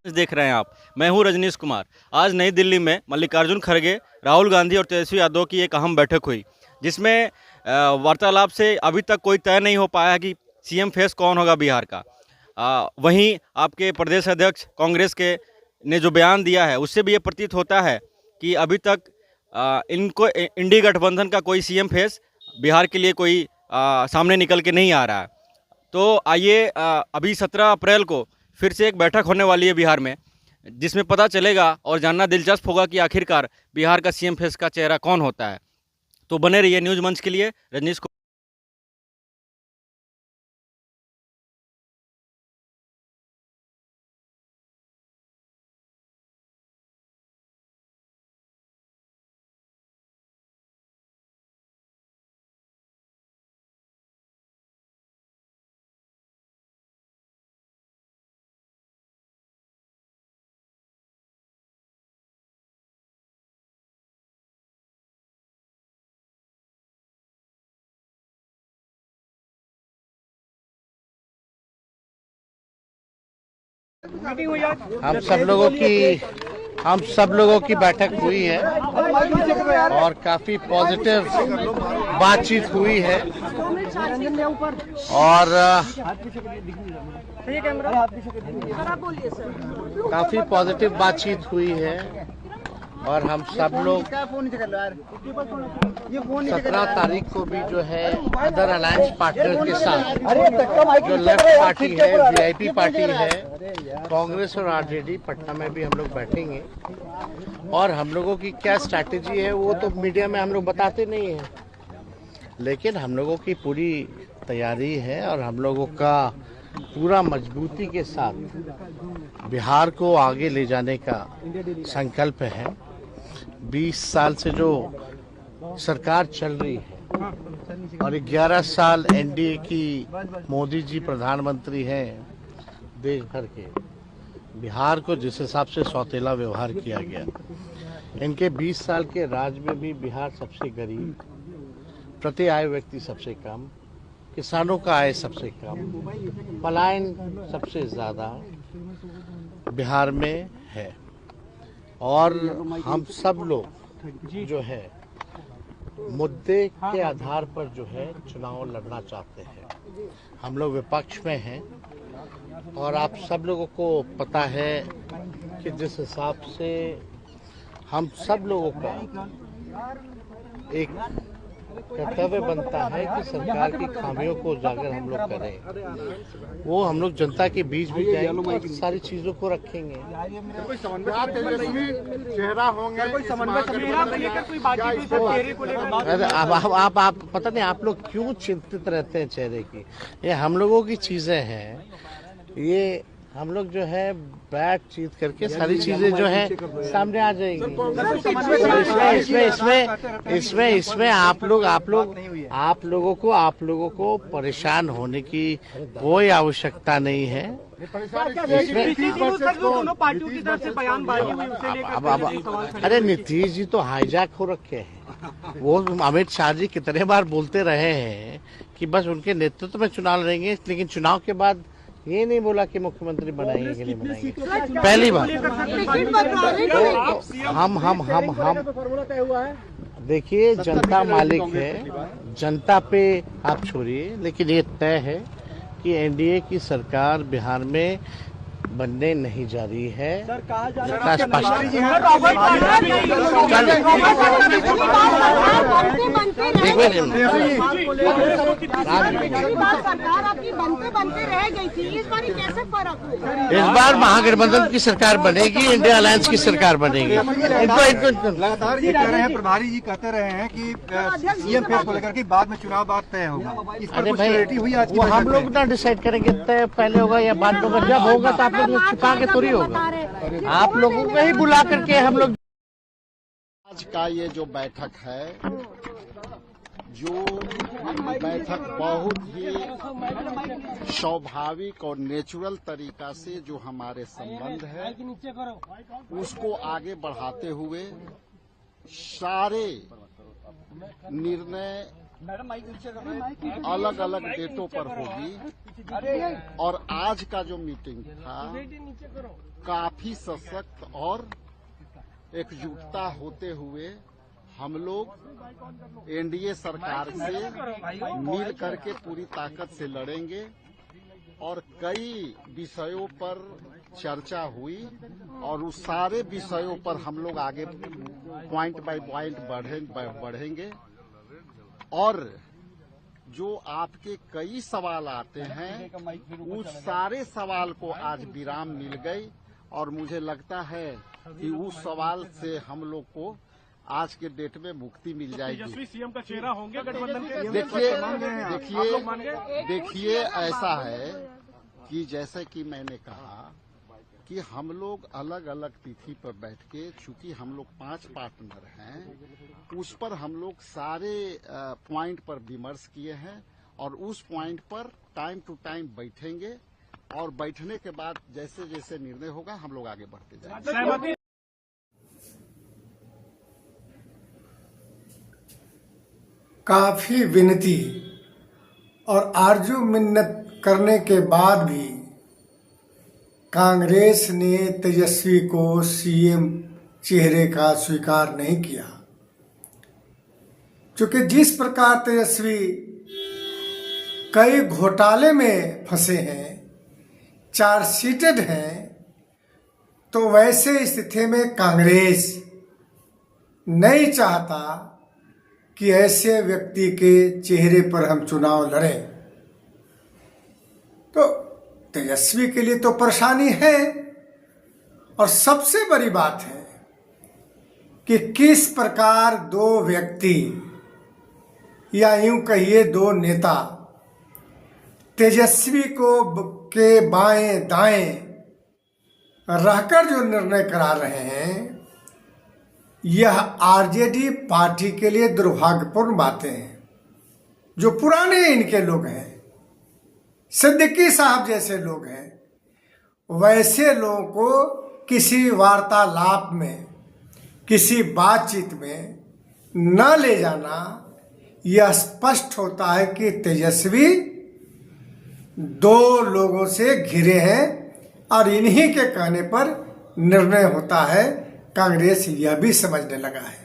देख रहे हैं आप। मैं हूं रजनीश कुमार। आज नई दिल्ली में मल्लिकार्जुन खड़गे, राहुल गांधी और तेजस्वी यादव की एक अहम बैठक हुई, जिसमें वार्तालाप से अभी तक कोई तय नहीं हो पाया कि सीएम फेस कौन होगा बिहार का। वहीं आपके प्रदेश अध्यक्ष कांग्रेस के ने जो बयान दिया है, उससे भी ये प्रतीत होता है कि अभी तक इनको इंडी गठबंधन का कोई सीएम फेस बिहार के लिए कोई सामने निकल के नहीं आ रहा है। तो आइए, अभी 17 अप्रैल को फिर से एक बैठक होने वाली है बिहार में, जिसमें पता चलेगा और जानना दिलचस्प होगा कि आखिरकार बिहार का सीएम फेस का चेहरा कौन होता है। तो बने रहिए न्यूज़ मंच के लिए। रजनीश को हम सब लोगों की बैठक हुई है और काफी पॉजिटिव बातचीत हुई है और काफी पॉजिटिव बातचीत हुई है और हम सब लोग 17 तारीख को भी जो है अदर अलायंस पार्टनर के साथ जो लेफ्ट पार्टी है, वीआईपी पार्टी है, कांग्रेस और आरजेडी, पटना में भी हम लोग बैठेंगे और हम लोगों की क्या स्ट्रैटेजी है वो तो मीडिया में हम लोग बताते नहीं है, लेकिन हम लोगों की पूरी तैयारी है और हम लोगों का पूरा मजबूती के साथ बिहार को आगे ले जाने का संकल्प है। 20 साल से जो सरकार चल रही है और 11 साल एनडीए की मोदी जी प्रधानमंत्री हैं देश भर के, बिहार को जिस हिसाब से सौतेला व्यवहार किया गया, इनके 20 साल के राज में भी बिहार सबसे गरीब, प्रति आय व्यक्ति सबसे कम, किसानों का आय सबसे कम, पलायन सबसे ज़्यादा बिहार में है और हम सब लोग जो है मुद्दे के आधार पर जो है चुनाव लड़ना चाहते हैं। हम लोग विपक्ष में हैं और आप सब लोगों को पता है कि जिस हिसाब से हम सब लोगों का एक कर्तव्य बनता है कि सरकार की खामियों को उजागर हम लोग करें, वो हम लोग जनता के बीच भी जाएंगे और सारी चीजों को रखेंगे। आप पता नहीं आप लोग क्यों चिंतित रहते हैं चेहरे की, ये हम लोगों की चीजें हैं, ये हम लोग जो है बातचीत करके सारी चीजें जो है सामने आ जाएंगी। इसमें आप लोगों को परेशान होने की कोई आवश्यकता नहीं है। अरे नीतीश जी तो हाईजैक हो रखे हैं, वो अमित शाह जी कितने बार बोलते रहे हैं कि बस उनके नेतृत्व में चुनाव लड़ेंगे, लेकिन चुनाव के बाद ये नहीं बोला कि मुख्यमंत्री बनाएंगे कि नहीं बनाएंगे। पहली बार तो हम देखिए, जनता मालिक है, जनता पे आप छोड़िए, लेकिन ये तय है कि एनडीए की सरकार बिहार में बनने नहीं जा रही है। इस बार महागठबंधन की सरकार बनेगी, इंडिया अलायंस की सरकार बनेगी। लगातार ये कह रहे हैं, प्रभारी जी कहते रहे हैं कि सीएम फेस को लेकर के बाद में चुनाव बाद तय होगा। अरे भाई, वो हम लोग ना डिसाइड करेंगे तय पहले होगा या बाद में होगा। जब होगा तो आप लोग छुपा के थोड़ी होगा, आप लोगों को ही बुला करके हम लोग। आज का ये जो बैठक है, जो बैठक बहुत ही स्वाभाविक और नेचुरल तरीका से जो हमारे संबंध है उसको आगे बढ़ाते हुए सारे निर्णय अलग अलग डेटों पर होगी और आज का जो मीटिंग था काफी सशक्त और एकजुटता होते हुए हम लोग एनडीए सरकार से मिल करके पूरी ताकत से लड़ेंगे और कई विषयों पर चर्चा हुई और उस सारे विषयों पर हम लोग आगे पॉइंट बाय पॉइंट बढ़ेंगे और जो आपके कई सवाल आते हैं उस सारे सवाल को आज विराम मिल गई और मुझे लगता है कि उस सवाल से हम लोग को आज के डेट में मुक्ति मिल जाएगी। तेजस्वी सीएम का चेहरा होंगे गठबंधन के? देखिए ऐसा है कि जैसे कि मैंने कहा कि हम लोग अलग अलग तिथि पर बैठ के, चूंकि हम लोग 5 पार्टनर हैं, उस पर हम लोग सारे पॉइंट पर विमर्श किए हैं और उस पॉइंट पर टाइम टू टाइम बैठेंगे और बैठने के बाद जैसे जैसे निर्णय होगा हम लोग आगे बढ़ते जाएंगे। काफी विनती और आरजू मिन्नत करने के बाद भी कांग्रेस ने तेजस्वी को सीएम चेहरे का स्वीकार नहीं किया, क्योंकि जिस प्रकार तेजस्वी कई घोटाले में फंसे हैं, चार्जशीटेड हैं, तो वैसे स्थिति में कांग्रेस नहीं चाहता कि ऐसे व्यक्ति के चेहरे पर हम चुनाव लड़ें। तो तेजस्वी के लिए तो परेशानी है और सबसे बड़ी बात है कि किस प्रकार 2 व्यक्ति या यूं कहिए 2 नेता तेजस्वी को के बाएं दाएं रहकर जो निर्णय करा रहे हैं, यह आरजेडी पार्टी के लिए दुर्भाग्यपूर्ण बातें हैं। जो पुराने इनके लोग हैं, सिद्दीकी साहब जैसे लोग हैं, वैसे लोगों को किसी वार्तालाप में, किसी बातचीत में न ले जाना, यह स्पष्ट होता है कि तेजस्वी 2 लोगों से घिरे हैं और इन्हीं के कहने पर निर्णय होता है। कांग्रेस यह भी समझने लगा है।